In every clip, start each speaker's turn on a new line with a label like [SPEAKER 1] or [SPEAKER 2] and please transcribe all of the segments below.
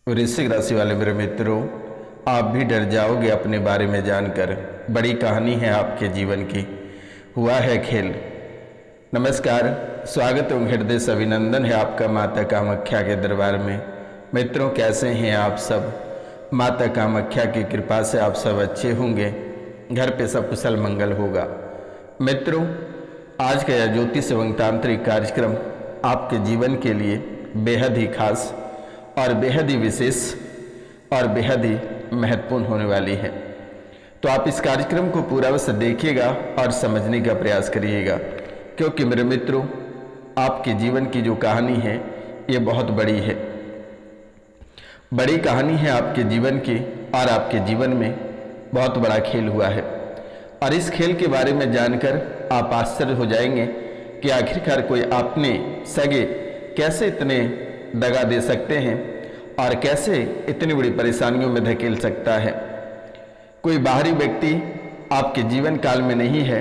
[SPEAKER 1] वृश्चिक राशि वाले मेरे मित्रों, आप भी डर जाओगे अपने बारे में जानकर। बड़ी कहानी है आपके जीवन की, हुआ है खेल। नमस्कार, स्वागत एवं हृदय से अभिनंदन है आपका माता कामाख्या के दरबार में। मित्रों, कैसे हैं आप सब? माता कामाख्या की कृपा से आप सब अच्छे होंगे, घर पे सब कुशल मंगल होगा। मित्रों, आज का यह ज्योतिष एवं तांत्रिक कार्यक्रम आपके जीवन के लिए बेहद ही खास और बेहद ही विशेष और बेहद ही महत्वपूर्ण होने वाली है। तो आप इस कार्यक्रम को पूरा से देखिएगा और समझने का प्रयास करिएगा, क्योंकि मेरे मित्रों, आपके जीवन की जो कहानी है ये बहुत बड़ी है। बड़ी कहानी है आपके जीवन की, और आपके जीवन में बहुत बड़ा खेल हुआ है। और इस खेल के बारे में जानकर आप आश्चर्य हो जाएंगे कि आखिरकार कोई अपने सगे कैसे इतने दगा दे सकते हैं और कैसे इतनी बड़ी परेशानियों में धकेल सकता है। कोई बाहरी व्यक्ति आपके जीवन काल में नहीं है।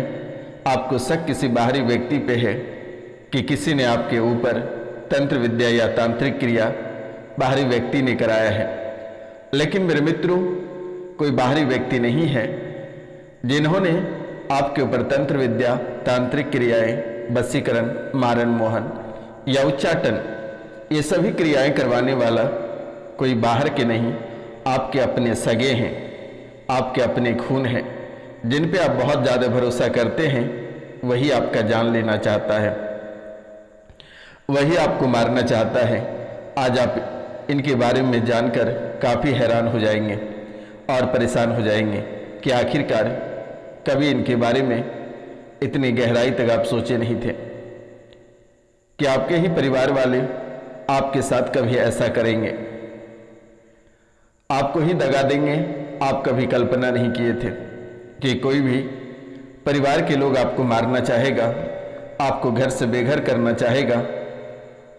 [SPEAKER 1] आपको शक किसी बाहरी व्यक्ति पे है कि किसी ने आपके ऊपर तंत्र विद्या या तांत्रिक क्रिया बाहरी व्यक्ति ने कराया है। लेकिन मेरे मित्रों, कोई बाहरी व्यक्ति नहीं है जिन्होंने आपके ऊपर तंत्र विद्या, तांत्रिक क्रियाएं, वशीकरण, मारण मोहन या उच्चाटन, ये सभी क्रियाएं करवाने वाला कोई बाहर के नहीं, आपके अपने सगे हैं, आपके अपने खून हैं, जिन पे आप बहुत ज़्यादा भरोसा करते हैं। वही आपका जान लेना चाहता है, वही आपको मारना चाहता है। आज आप इनके बारे में जानकर काफ़ी हैरान हो जाएंगे और परेशान हो जाएंगे कि आखिरकार कभी इनके बारे में इतनी गहराई तक आप सोचे नहीं थे कि आपके ही परिवार वाले आपके साथ कभी ऐसा करेंगे, आपको ही दगा देंगे। आप कभी कल्पना नहीं किए थे कि कोई भी परिवार के लोग आपको मारना चाहेगा, आपको घर से बेघर करना चाहेगा,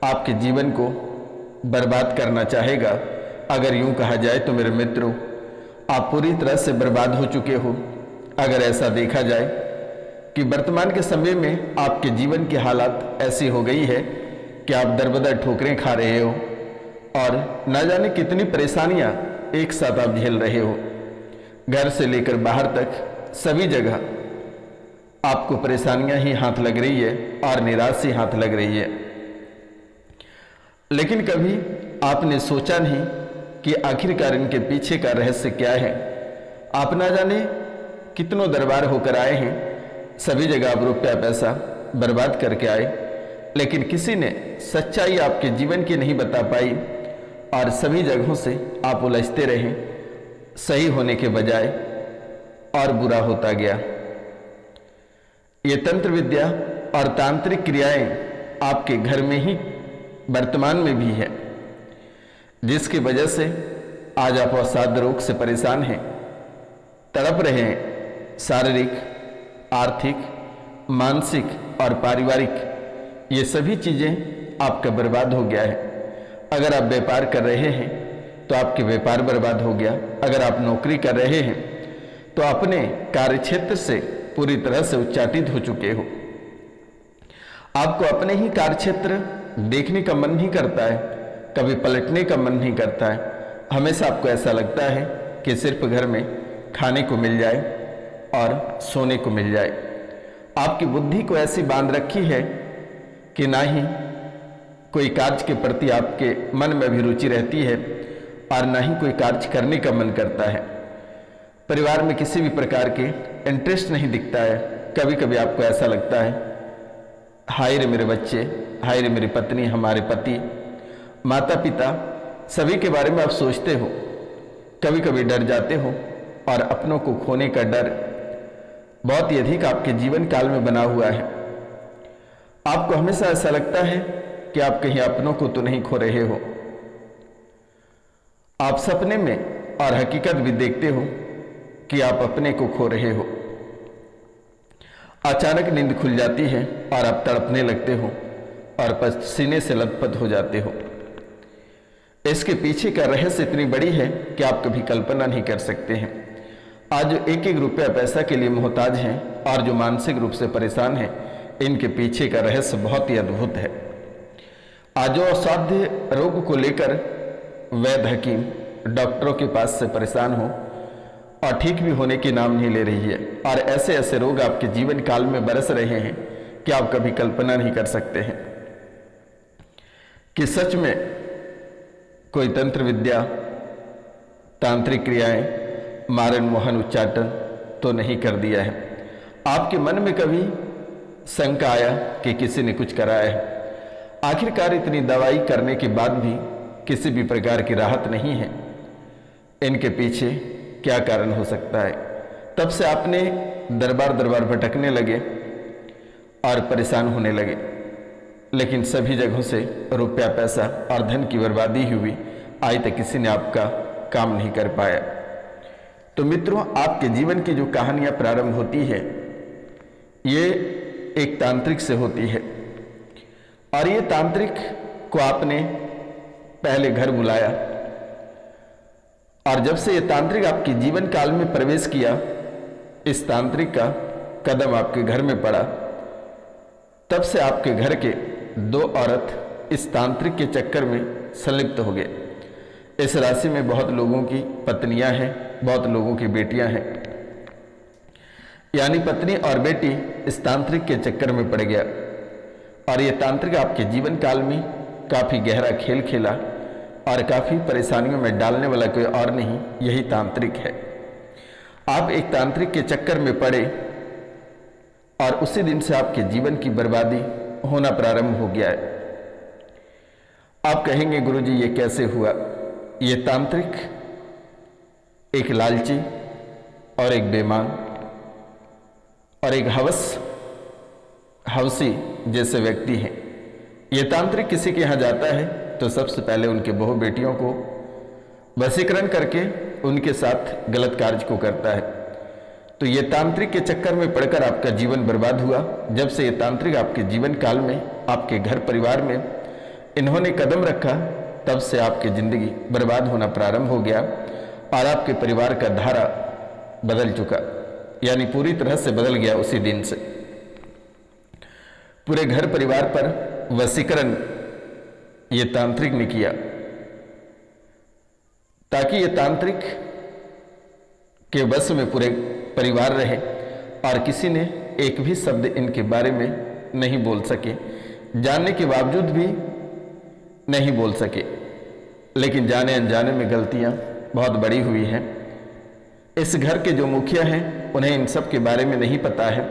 [SPEAKER 1] आपके जीवन को बर्बाद करना चाहेगा। अगर यूं कहा जाए तो मेरे मित्रों, आप पूरी तरह से बर्बाद हो चुके हो। अगर ऐसा देखा जाए कि वर्तमान के समय में आपके जीवन की हालात ऐसी हो गई है कि आप दरबदर ठोकरें खा रहे हो और न जाने कितनी परेशानियां एक साथ आप झेल रहे हो। घर से लेकर बाहर तक सभी जगह आपको परेशानियां ही हाथ लग रही है और निराश ही हाथ लग रही है। लेकिन कभी आपने सोचा नहीं कि आखिरकार इनके पीछे का रहस्य क्या है। आप ना जाने कितनों दरबार होकर आए हैं, सभी जगह आप रुपया पैसा बर्बाद करके आए, लेकिन किसी ने सच्चाई आपके जीवन की नहीं बता पाई और सभी जगहों से आप उलझते रहे। सही होने के बजाय और बुरा होता गया। ये तंत्र विद्या और तांत्रिक क्रियाएं आपके घर में ही वर्तमान में भी है, जिसकी वजह से आज आप अवसाद रोग से परेशान हैं, तड़प रहे हैं। शारीरिक, आर्थिक, मानसिक और पारिवारिक, ये सभी चीज़ें आपका बर्बाद हो गया है। अगर आप व्यापार कर रहे हैं तो आपके व्यापार बर्बाद हो गया। अगर आप नौकरी कर रहे हैं तो अपने कार्यक्षेत्र से पूरी तरह से उच्चाटित हो चुके हो। आपको अपने ही कार्यक्षेत्र देखने का मन नहीं करता है, कभी पलटने का मन नहीं करता है। हमेशा आपको ऐसा लगता है कि सिर्फ घर में खाने को मिल जाए और सोने को मिल जाए। आपकी बुद्धि को ऐसी बांध रखी है कि ना ही कोई कार्य के प्रति आपके मन में भी रुचि रहती है और ना ही कोई कार्य करने का मन करता है। परिवार में किसी भी प्रकार के इंटरेस्ट नहीं दिखता है। कभी कभी आपको ऐसा लगता है, हाय रे मेरे बच्चे, हाय रे मेरी पत्नी, हमारे पति, माता पिता, सभी के बारे में आप सोचते हो। कभी कभी डर जाते हो और अपनों को खोने का डर बहुत ही अधिक आपके जीवन काल में बना हुआ है। आपको हमेशा ऐसा लगता है कि आप कहीं अपनों को तो नहीं खो रहे हो। आप सपने में और हकीकत भी देखते हो कि आप अपने को खो रहे हो। अचानक नींद खुल जाती है और आप तड़पने लगते हो और पसीने से लथपथ हो जाते हो। इसके पीछे का रहस्य इतनी बड़ी है कि आप कभी कल्पना नहीं कर सकते हैं। आज जो एक एक रुपया पैसा के लिए मोहताज हैं और जो मानसिक रूप से परेशान हैं, इनके पीछे का रहस्य बहुत ही अद्भुत है। आज जो असाध्य रोग को लेकर वैद्य हकीम डॉक्टरों के पास से परेशान हो और ठीक भी होने की नाम नहीं ले रही है, और ऐसे ऐसे रोग आपके जीवन काल में बरस रहे हैं कि आप कभी कल्पना नहीं कर सकते हैं कि सच में कोई तंत्र विद्या, तांत्रिक क्रियाएं, मारण मोहन उच्चाटन तो नहीं कर दिया है। आपके मन में कभी शंका आया कि किसी ने कुछ कराया है? आखिरकार इतनी दवाई करने के बाद भी किसी भी प्रकार की राहत नहीं है। इनके पीछे क्या कारण हो सकता है? तब से आपने दरबार दरबार भटकने लगे और परेशान होने लगे, लेकिन सभी जगहों से रुपया पैसा और धन की बर्बादी ही हुई। आज तक किसी ने आपका काम नहीं कर पाया। तो मित्रों, आपके जीवन की जो कहानियां प्रारंभ होती है ये एक तांत्रिक से होती है, और ये तांत्रिक को आपने पहले घर बुलाया, और जब से ये तांत्रिक आपके जीवन काल में प्रवेश किया, इस तांत्रिक का कदम आपके घर में पड़ा, तब से आपके घर के 2 औरत इस तांत्रिक के चक्कर में संलिप्त हो गए। इस राशि में बहुत लोगों की पत्नियां हैं, बहुत लोगों की बेटियां हैं, यानी पत्नी और बेटी इस तांत्रिक के चक्कर में पड़ गया। और ये तांत्रिक आपके जीवन काल में काफी गहरा खेल खेला, और काफी परेशानियों में डालने वाला कोई और नहीं, यही तांत्रिक है। आप एक तांत्रिक के चक्कर में पड़े और उसी दिन से आपके जीवन की बर्बादी होना प्रारंभ हो गया है। आप कहेंगे गुरुजी ये कैसे हुआ? ये तांत्रिक एक लालची और एक बेईमान और एक हवसी जैसे व्यक्ति हैं। ये तांत्रिक किसी के यहाँ जाता है तो सबसे पहले उनके बहू बेटियों को वशीकरण करके उनके साथ गलत कार्य को करता है। तो ये तांत्रिक के चक्कर में पड़कर आपका जीवन बर्बाद हुआ। जब से ये तांत्रिक आपके जीवन काल में आपके घर परिवार में इन्होंने कदम रखा, तब से आपकी जिंदगी बर्बाद होना प्रारंभ हो गया, और आपके परिवार का धारा बदल चुका, यानी पूरी तरह से बदल गया। उसी दिन से पूरे घर परिवार पर वशीकरण ये तांत्रिक ने किया, ताकि ये तांत्रिक के वश में पूरे परिवार रहे, और किसी ने एक भी शब्द इनके बारे में नहीं बोल सके, जानने के बावजूद भी नहीं बोल सके। लेकिन जाने अनजाने में गलतियां बहुत बड़ी हुई हैं। इस घर के जो मुखिया हैं उन्हें इन सब के बारे में नहीं पता है,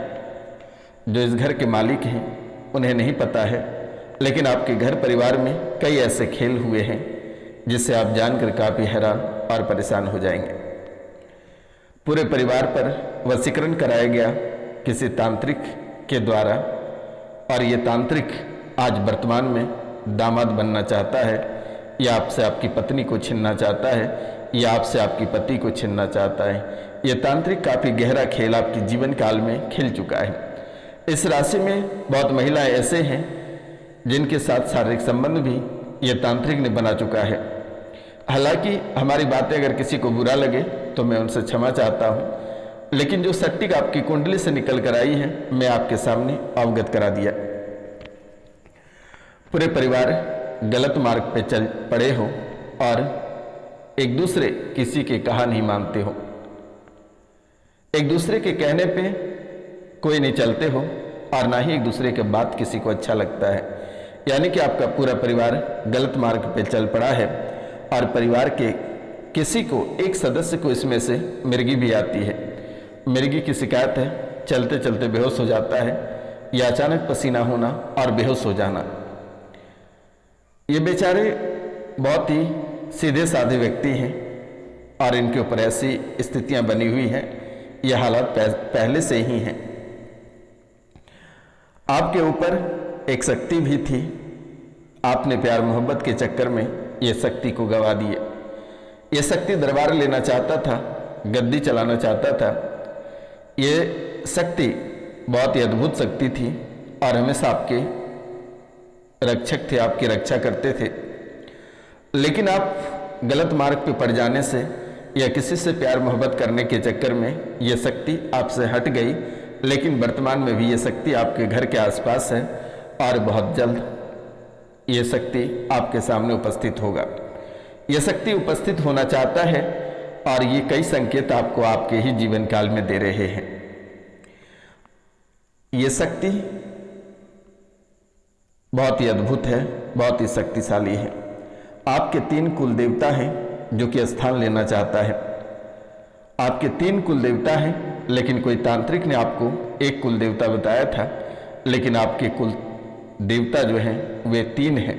[SPEAKER 1] जो इस घर के मालिक हैं उन्हें नहीं पता है, लेकिन आपके घर परिवार में कई ऐसे खेल हुए हैं जिससे आप जानकर काफ़ी हैरान और परेशान हो जाएंगे। पूरे परिवार पर वशीकरण कराया गया किसी तांत्रिक के द्वारा, और ये तांत्रिक आज वर्तमान में दामाद बनना चाहता है, या आपसे आपकी पत्नी को छीनना चाहता है, या आपसे आपकी पति को छीनना चाहता है। ये तांत्रिक काफ़ी गहरा खेल आपके जीवन काल में खेल चुका है। इस राशि में बहुत महिलाएं ऐसे हैं जिनके साथ शारीरिक संबंध भी ये तांत्रिक ने बना चुका है। हालांकि हमारी बातें अगर किसी को बुरा लगे तो मैं उनसे क्षमा चाहता हूँ, लेकिन जो सट्टिक आपकी कुंडली से निकल कर आई है मैं आपके सामने अवगत करा दिया। पूरे परिवार गलत मार्ग पे चल पड़े हो और एक दूसरे किसी के कहा नहीं मानते हो, एक दूसरे के कहने पे कोई नहीं चलते हो, और ना ही एक दूसरे के बात किसी को अच्छा लगता है। यानी कि आपका पूरा परिवार गलत मार्ग पे चल पड़ा है, और परिवार के किसी को, एक सदस्य को इसमें से मिर्गी भी आती है। मिर्गी की शिकायत है, चलते चलते बेहोश हो जाता है, या अचानक पसीना होना और बेहोश हो जाना। ये बेचारे बहुत ही सीधे साधे व्यक्ति हैं, और इनके ऊपर ऐसी स्थितियां बनी हुई हैं, ये हालात पहले से ही हैं। आपके ऊपर एक शक्ति भी थी, आपने प्यार मोहब्बत के चक्कर में ये शक्ति को गवा दिए। ये शक्ति दरबार लेना चाहता था, गद्दी चलाना चाहता था। ये शक्ति बहुत ही अद्भुत शक्ति थी, और हमेशा आपके रक्षक थे, आपकी रक्षा करते थे। लेकिन आप गलत मार्ग पे पड़ जाने से या किसी से प्यार मोहब्बत करने के चक्कर में ये शक्ति आपसे हट गई। लेकिन वर्तमान में भी ये शक्ति आपके घर के आसपास है, और बहुत जल्द ये शक्ति आपके सामने उपस्थित होगा। यह शक्ति उपस्थित होना चाहता है और ये कई संकेत आपको आपके ही जीवन काल में दे रहे हैं। ये शक्ति बहुत ही अद्भुत है, बहुत ही शक्तिशाली है। आपके 3 कुल देवता हैं जो कि स्थान लेना चाहता है। आपके 3 कुल देवता हैं, लेकिन कोई तांत्रिक ने आपको एक कुल देवता बताया था, लेकिन आपके कुल देवता जो हैं वे 3 हैं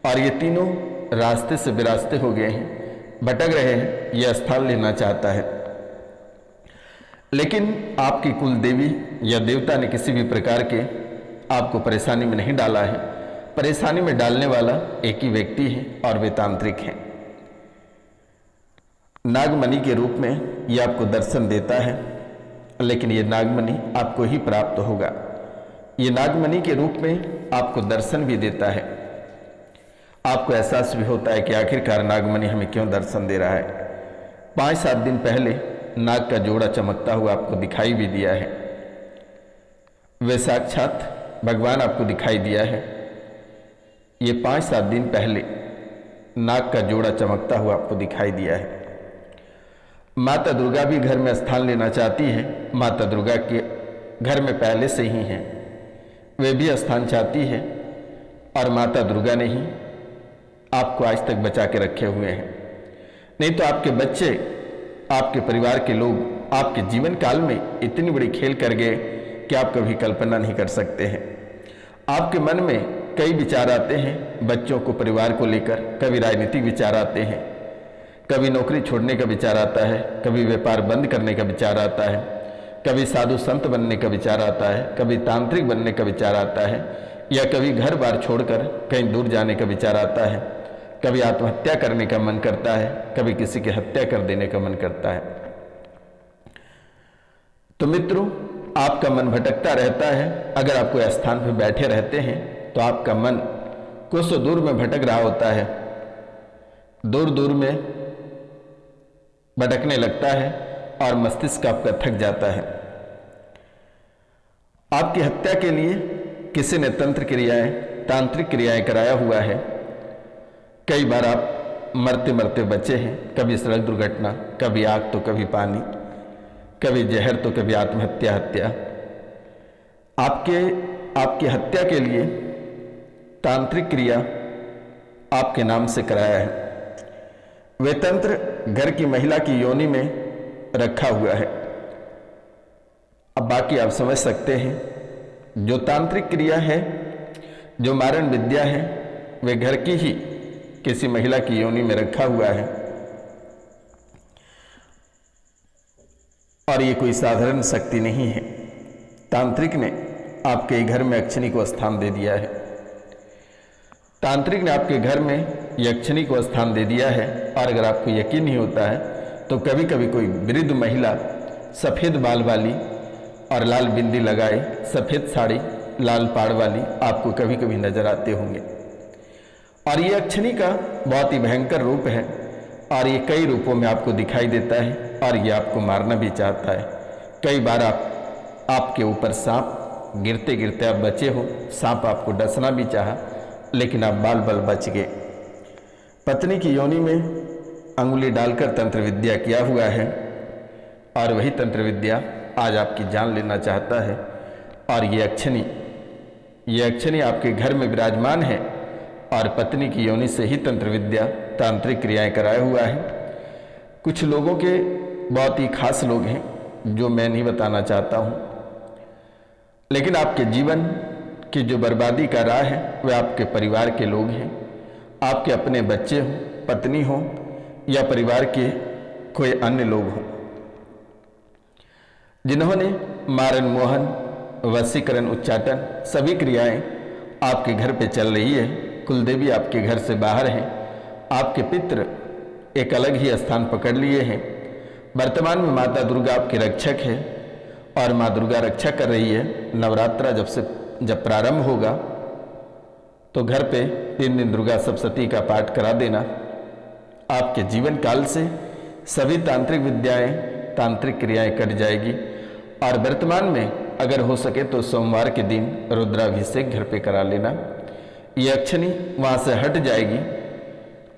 [SPEAKER 1] और ये तीनों रास्ते से विरास्ते हो गए हैं, भटक रहे हैं। यह स्थान लेना चाहता है, लेकिन आपकी कुल देवी या देवता ने किसी भी प्रकार के आपको परेशानी में नहीं डाला है। परेशानी में डालने वाला एक ही व्यक्ति है और वे तांत्रिक हैं। नागमणि के रूप में यह आपको दर्शन देता है, लेकिन यह नागमणि आपको ही प्राप्त होगा। ये नागमणि के रूप में आपको दर्शन भी देता है। आपको एहसास भी होता है कि आखिरकार नागमणि हमें क्यों दर्शन दे रहा है। 5-7 दिन पहले नाग का जोड़ा चमकता हुआ आपको दिखाई भी दिया है। वे साक्षात भगवान आपको दिखाई दिया है। ये 5-7 दिन पहले नाग का जोड़ा चमकता हुआ आपको दिखाई दिया है। माता दुर्गा भी घर में स्थान लेना चाहती है। माता दुर्गा के घर में पहले से ही हैं, वे भी स्थान चाहती है और माता दुर्गा ने ही आपको आज तक बचा के रखे हुए हैं। नहीं तो आपके बच्चे, आपके परिवार के लोग आपके जीवन काल में इतनी बड़ी खेल कर गए कि आप कभी कल्पना नहीं कर सकते हैं। आपके मन में कई विचार आते हैं बच्चों को, परिवार को लेकर। कभी राजनीतिक विचार आते हैं, कभी नौकरी छोड़ने का विचार आता है, कभी व्यापार बंद करने का विचार आता है, कभी साधु संत बनने का विचार आता है, कभी तांत्रिक बनने का विचार आता है, या कभी घर बार छोड़कर कहीं दूर जाने का विचार आता है, कभी आत्महत्या करने का मन करता है, कभी किसी की हत्या कर देने का मन करता है। तो मित्रों, आपका मन भटकता रहता है। अगर आप कोई स्थान पर बैठे रहते हैं तो आपका मन कुछ दूर में भटक रहा होता है, दूर दूर में भटकने लगता है और मस्तिष्क आपका थक जाता है। आपकी हत्या के लिए किसी ने तंत्र क्रियाएं, तांत्रिक क्रियाएं कराया हुआ है। कई बार आप मरते मरते बचे हैं, कभी सड़क दुर्घटना, कभी आग तो कभी पानी, कभी जहर तो कभी आत्महत्या हत्या। आपकी हत्या के लिए तांत्रिक क्रिया आपके नाम से कराया है। वे तंत्र घर की महिला की योनि में रखा हुआ है। अब बाकी आप समझ सकते हैं। जो तांत्रिक क्रिया है, जो मारण विद्या है, वे घर की ही किसी महिला की योनि में रखा हुआ है और ये कोई साधारण शक्ति नहीं है। तांत्रिक ने आपके घर में यक्षिणी को स्थान दे दिया है। तांत्रिक ने आपके घर में यक्षिणी को स्थान दे दिया है। और अगर आपको यकीन नहीं होता है तो कभी कभी कोई वृद्ध महिला सफ़ेद बाल वाली और लाल बिंदी लगाए, सफ़ेद साड़ी लाल पाड़ वाली आपको कभी कभी नजर आते होंगे। और ये यक्षिणी का बहुत ही भयंकर रूप है और ये कई रूपों में आपको दिखाई देता है और ये आपको मारना भी चाहता है। कई बार आपके ऊपर सांप गिरते गिरते आप बचे हो, सांप आपको डसना भी चाहा, लेकिन आप बाल बाल बच गए। पत्नी की योनि में अंगुली डालकर तंत्र विद्या किया हुआ है और वही तंत्र विद्या आज आपकी जान लेना चाहता है। और ये यक्षिणी आपके घर में विराजमान है और पत्नी की योनि से ही तंत्र विद्या, तांत्रिक क्रियाएं कराया हुआ है। कुछ लोगों के बहुत ही खास लोग हैं जो मैं नहीं बताना चाहता हूं, लेकिन आपके जीवन की जो बर्बादी का राह है वह आपके परिवार के लोग हैं। आपके अपने बच्चे हों, पत्नी हो या परिवार के कोई अन्य लोग हों, जिन्होंने मारण, मोहन, वशीकरण, उच्चाटन सभी क्रियाएं आपके घर पे चल रही है। कुलदेवी आपके घर से बाहर हैं। आपके पितृ एक अलग ही स्थान पकड़ लिए हैं। वर्तमान में माता दुर्गा आपके रक्षक है और माँ दुर्गा रक्षा कर रही है। नवरात्रा जब प्रारंभ होगा तो घर पे 3 दिन दुर्गा सप्तशती का पाठ करा देना। आपके जीवन काल से सभी तांत्रिक विद्याएं, तांत्रिक क्रियाएं कट जाएगी। और वर्तमान में अगर हो सके तो सोमवार के दिन रुद्राभिषेक घर पे करा लेना। ये यक्षिणी वहाँ से हट जाएगी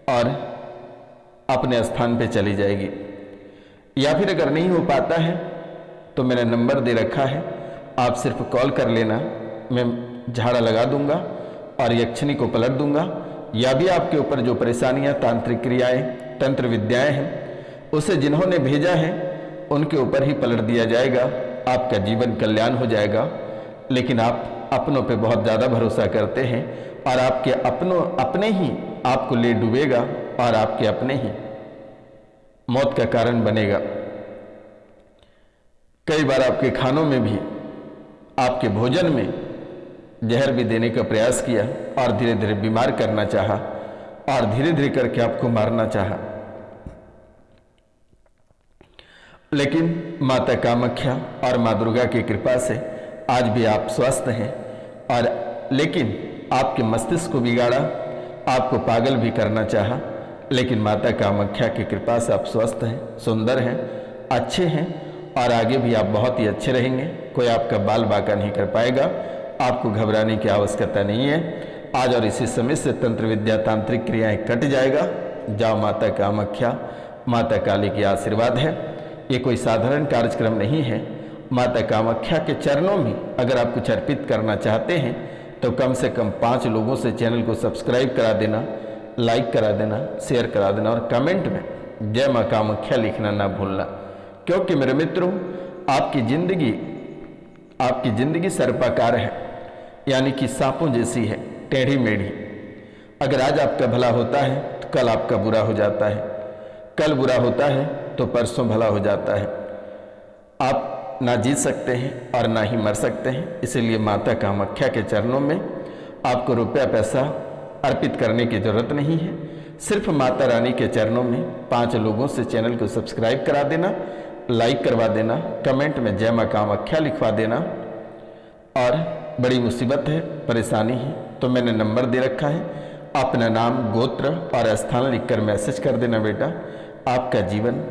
[SPEAKER 1] और अपने स्थान पे चली जाएगी। या फिर अगर नहीं हो पाता है तो मेरा नंबर दे रखा है, आप सिर्फ कॉल कर लेना, मैं झाड़ा लगा दूंगा और यक्षिणी को पलट दूंगा। या भी आपके ऊपर जो परेशानियां, तांत्रिक क्रियाएं, तंत्र विद्याएं हैं, उसे जिन्होंने भेजा है उनके ऊपर ही पलट दिया जाएगा, आपका जीवन कल्याण हो जाएगा। लेकिन आप अपनों पे बहुत ज़्यादा भरोसा करते हैं और आपके अपने ही आपको ले डूबेगा और आपके अपने ही मौत का कारण बनेगा। कई बार आपके खानों में भी, आपके भोजन में जहर भी देने का प्रयास किया और धीरे धीरे बीमार करना चाहा और धीरे धीरे करके आपको मारना चाहा। लेकिन माता कामाख्या और माँ दुर्गा की कृपा से आज भी आप स्वस्थ हैं। और लेकिन आपके मस्तिष्क को बिगाड़ा, आपको पागल भी करना चाहा, लेकिन माता कामाख्या की कृपा से आप स्वस्थ हैं, सुंदर हैं, अच्छे हैं और आगे भी आप बहुत ही अच्छे रहेंगे। कोई आपका बाल बांका नहीं कर पाएगा, आपको घबराने की आवश्यकता नहीं है। आज और इसी समय से तंत्र विद्या, तांत्रिक क्रियाएं कट जाएगा। जाओ, माता कामाख्या, माता काली की आशीर्वाद है। ये कोई साधारण कार्यक्रम नहीं है। माता कामाख्या के चरणों में अगर आप कुछ अर्पित करना चाहते हैं तो कम से कम 5 लोगों से चैनल को सब्सक्राइब करा देना, लाइक करा देना, शेयर करा देना और कमेंट में जय माँ कामाख्या लिखना ना भूलना। क्योंकि मेरे मित्रों, आपकी जिंदगी सर्पाकार है, यानी कि सांपों जैसी है, टेढ़ी मेढ़ी। अगर आज आपका भला होता है तो कल आपका बुरा हो जाता है, कल बुरा होता है तो परसों भला हो जाता है। आप ना जीत सकते हैं और ना ही मर सकते हैं। इसलिए माता कामाख्या के चरणों में आपको रुपया पैसा अर्पित करने की जरूरत नहीं है। सिर्फ माता रानी के चरणों में 5 लोगों से चैनल को सब्सक्राइब करा देना, लाइक करवा देना, कमेंट में जय माँ कामाख्या लिखवा देना। और बड़ी मुसीबत है, परेशानी है तो मैंने नंबर दे रखा है, अपना नाम, गोत्र और स्थान लिखकर मैसेज कर देना बेटा। आपका जीवन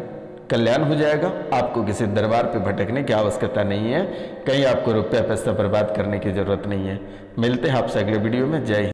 [SPEAKER 1] कल्याण हो जाएगा। आपको किसी दरबार पे भटकने की आवश्यकता नहीं है, कहीं आपको रुपया पैसा बर्बाद करने की जरूरत नहीं है। मिलते हैं आपसे अगले वीडियो में। जय हिंद।